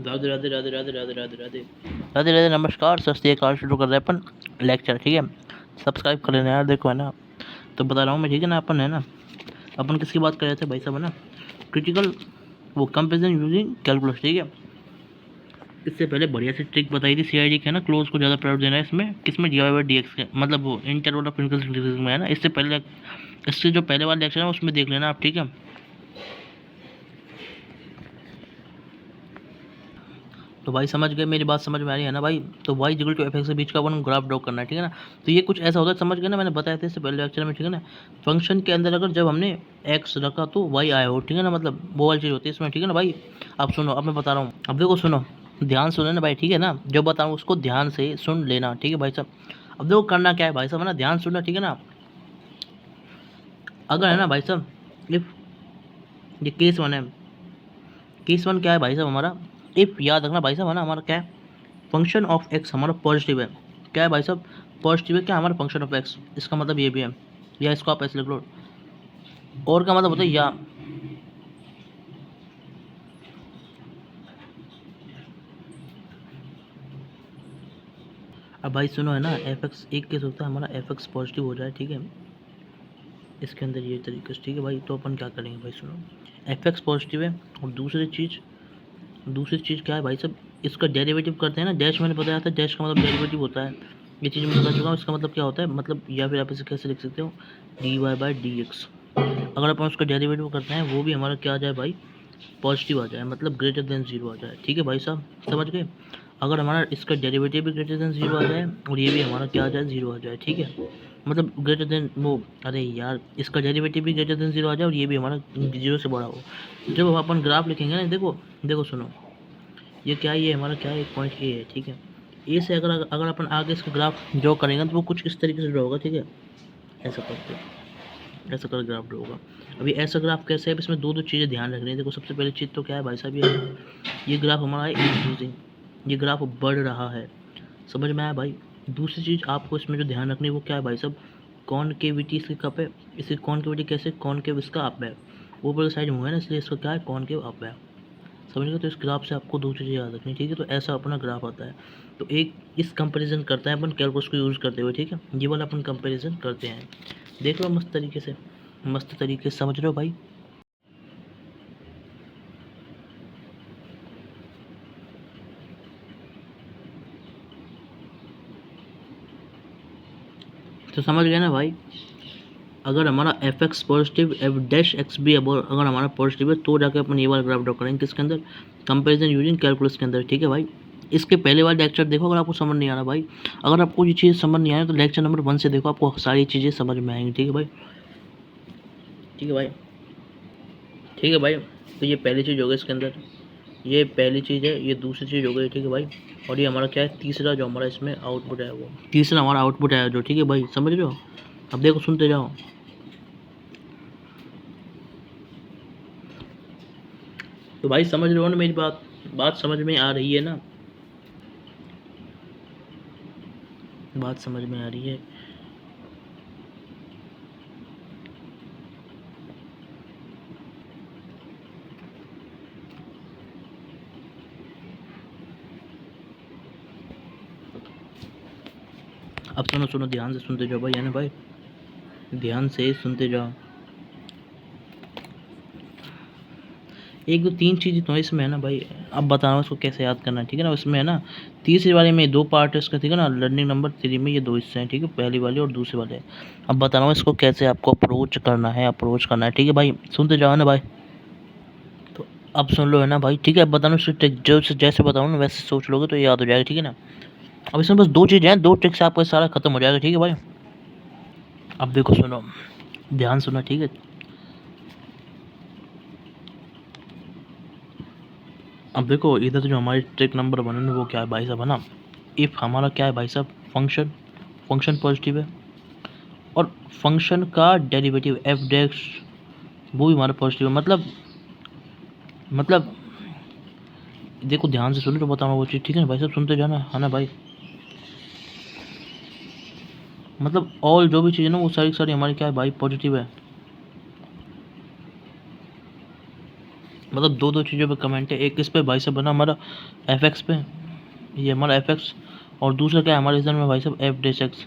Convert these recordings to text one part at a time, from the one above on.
राधे राधे राधे राधे राधे राधे राधे राधे राधे नमस्कार सत श्री अकाल। शुरू कर रहे हैं अपन लेक्चर, ठीक है। सब्सक्राइब कर लेना यार, देखो है ना, तो बता रहा हूँ मैं, ठीक है ना। अपन है ना, अपन किसकी बात कर रहे थे भाई साहब, है ना, क्रिटिकल वो कंपेरिजन यूजिंग कैलकुलस, ठीक है। इससे पहले बढ़िया सी ट्रिक बताई थी सीआईडी के, है ना, क्लोज को ज़्यादा प्रायोरिटी देना है इसमें, किसमें डीवाई बाई डी एक्स के, मतलब वो इंटरवल ऑफ इनकल में, है ना। इससे पहले इससे जो पहले वाला लेक्चर है उसमें देख लेना आप, ठीक है। तो भाई समझ गए, मेरी बात समझ में आ रही है ना भाई। तो y equal to f x के बीच का अपन ग्राफ ड्रॉ करना है, ठीक है ना। तो ये कुछ ऐसा होता है, समझ गए ना, मैंने बताया था इससे पहले लेक्चर में, ठीक है ना। फंक्शन के अंदर अगर जब हमने एक्स रखा तो वाई आया हो, ठीक है ना, मतलब वो वाली चीज़ होती है इसमें, ठीक है ना भाई। अब सुनो, अब मैं बता रहा हूँ, अब देखो सुनो, ध्यान सुनो ना भाई, ठीक है ना। जो बता रहा हूँ उसको ध्यान से सुन लेना, ठीक है भाई साहब। अब देखो करना क्या है भाई साहब, है ना, ध्यान सुनना, ठीक है ना। अगर है ना भाई साहब, इफ ये केस वन है, केस वन क्या है भाई साहब हमारा, इफ याद रखना भाई साहब, है ना, हमारा क्या है, फंक्शन ऑफ एक्स हमारा पॉजिटिव है। क्या है भाई साहब, पॉजिटिव है क्या हमारा फंक्शन ऑफ एक्स, इसका मतलब ये भी है, या इसको आप ऐसे लिख लो, और का मतलब होता है या। अब भाई सुनो, है ना, एफ एक्स एक केस होता है हमारा, एफ एक्स पॉजिटिव हो जाए, ठीक है, इसके अंदर ये तरीके से, ठीक है भाई। तो अपन क्या करेंगे भाई, सुनो, एफ एक्स पॉजिटिव है, और दूसरी चीज़ क्या है भाई साहब, इसका डेरिवेटिव करते हैं ना, डैश मैंने बताया था, डैश का मतलब डेरिवेटिव होता है, ये चीज़ मैं बता चुका हूँ। इसका मतलब क्या होता है, मतलब या फिर आप इसे कैसे लिख सकते हो, d y by d x. अगर अपन उसका डेरिवेटिव करते हैं वो भी हमारा क्या आ जाए भाई, पॉजिटिव आ जाए, मतलब ग्रेटर देन जीरो आ जाए, ठीक है भाई साहब, समझ गए। अगर हमारा इसका डेरिवेटिव भी ग्रेटर देन जीरो आ जाए और ये भी हमारा क्या आ जाए, जीरो आ जाए, ठीक है, मतलब ग्रेटर देन वो, अरे यार, इसका डेरिवेटिव भी ग्रेटर देन जीरो आ जाए और ये भी हमारा जीरो से बड़ा हो। जब अपन ग्राफ लिखेंगे ना, देखो देखो सुनो, ये क्या है, ये हमारा क्या है, एक पॉइंट ए है, ठीक है। ए से अगर अगर अपन आगे इसका ग्राफ ड्रॉ करेंगे तो वो कुछ इस तरीके से ड्रॉ होगा, ठीक है, ऐसा करके, ऐसा कर ग्राफ ड्रॉ होगा। अभी ऐसा ग्राफ कैसे है, इसमें दो चीज़ें ध्यान रखनी है। देखो सबसे पहली चीज़ तो क्या है भाई साहब, ये ग्राफ हमारा है इंक्रीजिंग, ये ग्राफ बढ़ रहा है, समझ में आया भाई। दूसरी चीज़ आपको इसमें जो ध्यान रखनी है वो क्या है भाई साहब, कॉनकेविटी इसकी कप है, इसकी कॉनकेविटी कैसे, कॉनकेव इसका अप है, ऊपर की साइड मुँह है ना, इसलिए इसका क्या है, कॉनकेव अप है, समझ गए। तो इस ग्राफ से आपको दो चीज़ें याद रखनी, ठीक है। तो ऐसा अपना ग्राफ आता है, तो एक इस कंपैरिजन करते हैं अपन कैलकुलस को यूज़ करते हुए, ठीक है, ये वाला अपन कंपैरिजन करते हैं, देख लो मस्त तरीके से, मस्त तरीके से समझ रहे हो भाई। तो समझ गए ना भाई, अगर हमारा F x positive, F dash x भी अगर हमारा पॉजिटिव है तो जाके अपन ये वाला ग्राफ ड्रॉ करेंगे, किसके अंदर, कंपैरिजन यूजिंग कैलकुलस के अंदर, ठीक है भाई। इसके पहले वाला लेक्चर देखो अगर आपको समझ नहीं आ रहा भाई, अगर आपको ये चीज़ समझ नहीं आ रही तो लेक्चर नंबर 1 से देखो, आपको सारी चीज़ें समझ में आएंगी, ठीक है भाई, ठीक है भाई, ठीक है भाई। तो ये पहली चीज़ हो गई इसके अंदर, ये पहली चीज़ है, ये दूसरी चीज़ हो गई, ठीक है भाई। और ये हमारा क्या है, तीसरा जो हमारा इसमें आउटपुट है, वो तीसरा हमारा आउटपुट है जो, ठीक है भाई, समझ रहे हो। अब देखो सुनते जाओ, तो भाई समझ रहे हो ना मेरी बात, बात समझ में आ रही है ना, बात समझ में आ रही है। अब सुनो सुनो, ध्यान से सुनते जाओ भाई, है ना भाई, ध्यान से सुनते जाओ। एक दो तीन चीज़ें तो इसमें है ना भाई, अब बता रहा हूँ इसको कैसे याद करना है, ठीक है ना। उसमें है ना, तीसरी वाले में दो पार्ट है इसका, ठीक है ना, लर्निंग नंबर 3 में ये दो हिस्से हैं, ठीक है, पहली वाली और दूसरी वाले। अब बता रहा हूँ इसको कैसे आपको अप्रोच करना है, ठीक है भाई, सुनते जाओ ना भाई। तो अब सुन लो, है ना भाई, ठीक है। अब बताना जो जैसे बताऊँ ना वैसे सोच लोगे तो याद हो जाएगा, ठीक है ना। अब इसमें बस दो चीज़ें हैं, दो ट्रिक से आपका सारा खत्म हो जाएगा, ठीक है भाई। अब देखो सुनो, ध्यान सुनो, ठीक है। अब देखो इधर जो हमारी ट्रिक नंबर 1 है वो क्या है भाई साहब, है ना, इफ़ हमारा क्या है भाई साहब, फंक्शन पॉजिटिव है और फंक्शन का डेरिवेटिव एफ डैश वो भी हमारा पॉजिटिव है, मतलब देखो ध्यान से सुनो तो बताऊँ वो चीज़, ठीक है ना भाई साहब, सुनते जाना, है ना भाई। मतलब ऑल जो भी चीज़ है ना वो सारी हमारी क्या है भाई, पॉजिटिव है। मतलब दो दो चीज़ों पे कमेंट है, एक इस पे भाई साहब बना हमारा एफ एक्स पे, ये हमारा एफ एक्स, और दूसरा क्या है हमारे इधर में भाई साहब एफ डैश एक्स,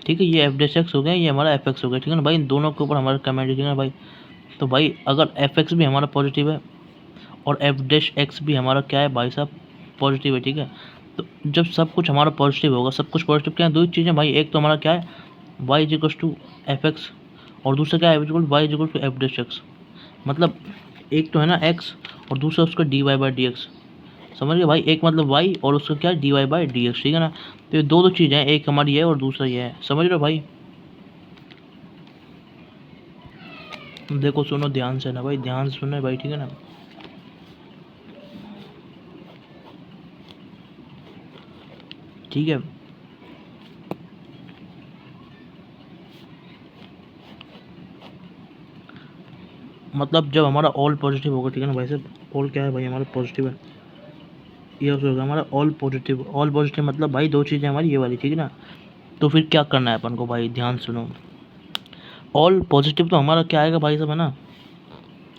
ठीक है। ये एफ डैश एक्स हो गया, ये हमारा एफ एक्स हो गया, ठीक है ना भाई। इन दोनों के ऊपर हमारा कमेंट है, ठीक है ना भाई। तो भाई अगर एफ एक्स भी हमारा पॉजिटिव है और एफ डैश एक्स भी हमारा क्या है भाई साहब पॉजिटिव है, ठीक है। तो जब सब कुछ हमारा पॉजिटिव होगा, सब कुछ पॉजिटिव क्या है, दो ही चीज़ें भाई, एक तो हमारा क्या है y is equal to f x, और दूसरा क्या है y is equal to f dash x. मतलब एक तो है ना एक्स और दूसरा उसका d y by d x, समझ गए भाई। एक मतलब वाई और उसका क्या है d y by d x, ठीक है ना। तो ये दो दो चीज़ें हैं, एक हमारी है और दूसरा ये है, समझ रहे हो भाई। देखो सुनो ध्यान से ना भाई, ध्यान से सुनो भाई, ठीक है ना। ठीक है, मतलब जब हमारा ऑल पॉजिटिव होगा, ठीक है ना भाई साहब, ऑल क्या है भाई हमारा पॉजिटिव है, ये होगा हमारा ऑल पॉजिटिव। ऑल पॉजिटिव मतलब भाई दो चीज़ें हमारी ये वाली, ठीक है ना। तो फिर क्या करना है अपन को भाई, ध्यान सुनो। ऑल पॉजिटिव तो हमारा क्या आएगा भाई साहब, है ना,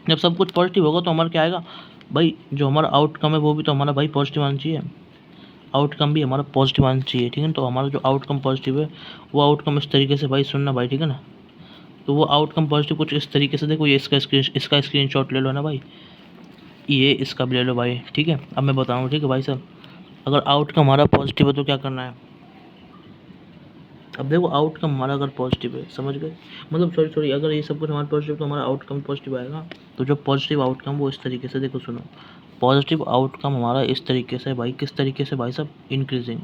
जब सब कुछ पॉजिटिव होगा तो हमारा क्या आएगा भाई, जो हमारा आउटकम है वो भी तो हमारा भाई पॉजिटिव आना चाहिए, आउटकम भी हमारा पॉजिटिव आना चाहिए, ठीक है। तो हमारा जो आउटकम पॉजिटिव है वो आउटकम इस तरीके से भाई सुनना भाई, ठीक है ना। तो वो आउटकम पॉजिटिव कुछ इस तरीके से, देखो ये इसका स्क्रीनशॉट ले लो ना भाई, ये इसका भी ले लो भाई, ठीक है। अब मैं बताऊँ, ठीक है भाई साहब, अगर आउटकम हमारा पॉजिटिव है तो क्या करना है। अब देखो आउटकम हमारा अगर पॉजिटिव है, समझ गए, मतलब सॉरी अगर ये सब कुछ हमारा पॉजिटिव तो हमारा आउटकम पॉजिटिव आएगा। तो जो पॉजिटिव आउटकम वो इस तरीके से, देखो सुनो, पॉजिटिव आउटकम हमारा इस तरीके से भाई, किस तरीके से भाई साहब, इंक्रीजिंग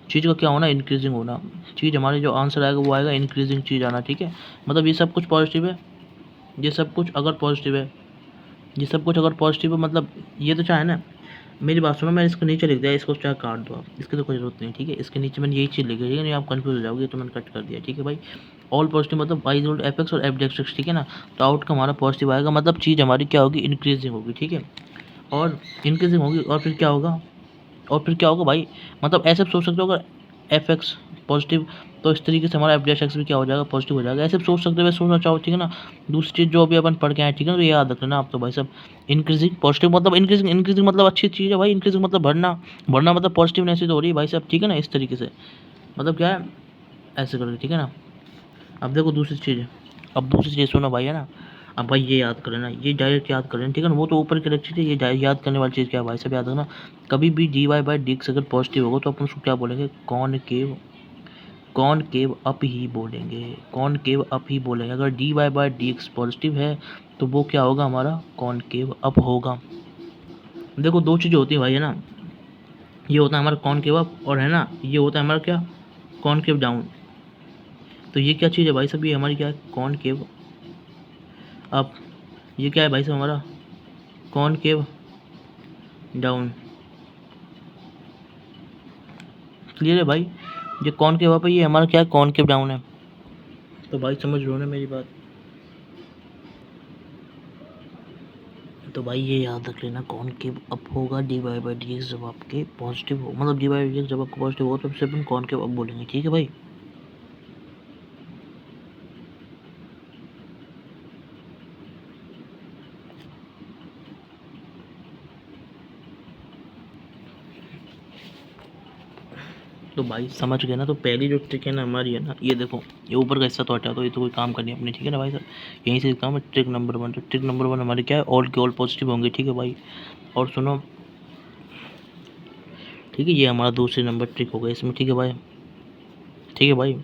चीज़ का क्या होना, इंक्रीजिंग होना, चीज़ हमारे जो आंसर आएगा वो आएगा इंक्रीजिंग चीज़ आना, ठीक है। मतलब ये सब कुछ पॉजिटिव है, ये सब कुछ अगर पॉजिटिव है, ये सब कुछ अगर पॉजिटिव है, मतलब ये तो चाहे ना, मेरी बात सुनो, मैं इसको नीचे लिख दिया, इसको चाहे काट दो आप, इसकी तो कोई ज़रूरत नहीं, ठीक है। इसके नीचे मैंने यही चीज़ लिखी है, ठीक है, नहीं आप कंफ्यूज हो जाओगे, तो मैंने कट कर दिया, ठीक है भाई। ऑल पॉजिटिव मतलब y equal to f x और एफ डैश एक्स, ठीक है ना। तो आउटकम हमारा पॉजिटिव आएगा, मतलब चीज़ हमारी क्या होगी, इंक्रीजिंग होगी, ठीक है। और इंक्रीजिंग होगी और फिर क्या होगा, और फिर क्या होगा भाई, मतलब ऐसे सोच सकते हो, अगर एफ एक्स पॉजिटिव तो इस तरीके से हमारा एफ डैश एक्स भी क्या हो जाएगा, पॉजिटिव हो जाएगा। ऐसे सोच सकते हो, वैसे सोचना चाहो, ठीक है ना। दूसरी चीज़ जो अभी अपन पढ़ के आए, ठीक है ना, तो ये याद रख लेना आप तो भाई सब, इंक्रीजिंग पॉजिटिव मतलब इंक्रीजिंग, इंक्रीजिंग मतलब अच्छी चीज़ है भाई, इंक्रीजिंग मतलब बढ़ना, बढ़ना मतलब पॉजिटिवनेस तो हो रही है भाई साहब, ठीक है ना, इस तरीके से, मतलब क्या है ऐसे करके, ठीक है ना। अब देखो दूसरी चीज़, अब दूसरी चीज़ सुनो भाई, है ना। अब भाई ये याद कर लेना, ये डायरेक्ट याद कर लेना, ठीक है ना, वो तो ऊपर की अलग चीज़ है, ये याद करने वाली चीज़ क्या है भाई सब, याद रखना। कभी भी d y by d x अगर पॉजिटिव होगा तो अपन उसको क्या बोलेंगे, कॉनकेव, कॉनकेव अप ही बोलेंगे, कॉनकेव अप ही बोलेंगे। अगर d y by d x positive है तो वो क्या होगा हमारा, कॉनकेव अप होगा। देखो दो चीज़ें होती है भाई, है ना, ये होता है हमारा कॉनकेव अप, और है ना ये होता है हमारा क्या, कॉनकेव डाउन। तो ये क्या चीज़ है भाई साहब, ये हमारी क्या है, कॉनकेव अप, ये क्या है भाई साहब हमारा, कॉनकेव डाउन। क्लियर है भाई, ये कॉनकेव अप है, ये हमारा क्या है, कॉनकेव डाउन है। तो भाई समझ लो ना मेरी बात। तो भाई ये याद रख लेना, कॉनकेव अप होगा d y by d x जब आपके पॉजिटिव हो, मतलब d y by d x जब आपको पॉजिटिव हो तो सिर्फ हम कॉनकेव अप बोलेंगे, ठीक है भाई। तो भाई समझ गए ना। तो पहली जो ट्रिक है ना हमारी, है ना, ये देखो, ये ऊपर का हिस्सा तो हटा दो, ये तो कोई काम करनी है अपनी, ठीक है ना भाई साहब। यहीं से लिखता हूँ मैं ट्रिक नंबर 1। तो ट्रिक नंबर 1 हमारी क्या है, ऑल के ऑल पॉजिटिव होंगे, ठीक है भाई। और सुनो, ठीक है, ये हमारा दूसरे नंबर ट्रिक हो गया इसमें, ठीक है भाई, ठीक है भाई।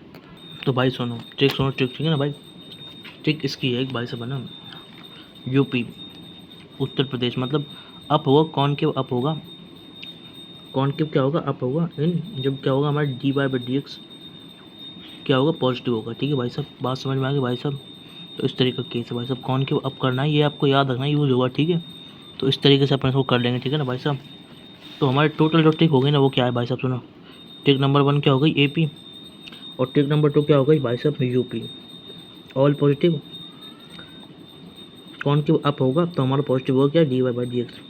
तो भाई सुनो ट्रिक, सुनो ट्रिक, ठीक है ना भाई। ट्रिक इसकी है, एक भाई साहब है ना, यूपी उत्तर प्रदेश, मतलब अप होगा, कॉनकेव अप होगा, कॉनकेव क्या होगा, अप होगा, इन जब क्या होगा हमारा d y by d x क्या होगा, पॉजिटिव होगा, ठीक है भाई साहब। बात समझ में आ गई भाई साहब। तो इस तरीके का केस है भाई साहब, कॉनकेव अप करना है, ये आपको याद रखना, यूज होगा, ठीक है। तो इस तरीके से अपन इसको कर लेंगे, ठीक है ना भाई साहब। तो हमारे टोटल जो ट्रिक हो गई ना वो क्या है भाई साहब, सुनो। ट्रिक नंबर 1 क्या हो गई, एपी, और ट्रिक नंबर 2 क्या हो गई भाई साहब, up. All positive, concave up होगा तो हमारा पॉजिटिव होगा क्या, d y by d x,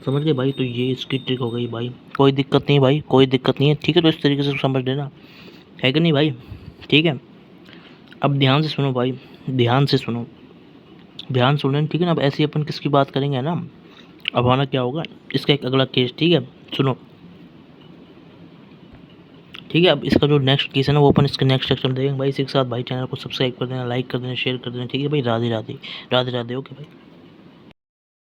समझ गए भाई। तो ये इसकी ट्रिक हो गई भाई, कोई दिक्कत नहीं भाई, कोई दिक्कत नहीं है, ठीक है। तो इस तरीके से समझ लेना, है कि नहीं भाई, ठीक है। अब ध्यान से सुनो भाई, ध्यान से सुनो। ध्यान सुन, ठीक है ना। अब ऐसे ही अपन किसकी बात करेंगे ना, अब आना क्या होगा, इसका एक अगला केस, ठीक है, सुनो, ठीक है। अब इसका जो नेक्स्ट केस है ना वो अपन इसके नेक्स्ट सेक्शन में देखेंगे भाई। इसी के साथ भाई चैनल को सब्सक्राइब कर देना, लाइक कर देना, शेयर कर देना, ठीक है भाई। राधे राधे, राधे राधे, ओके भाई।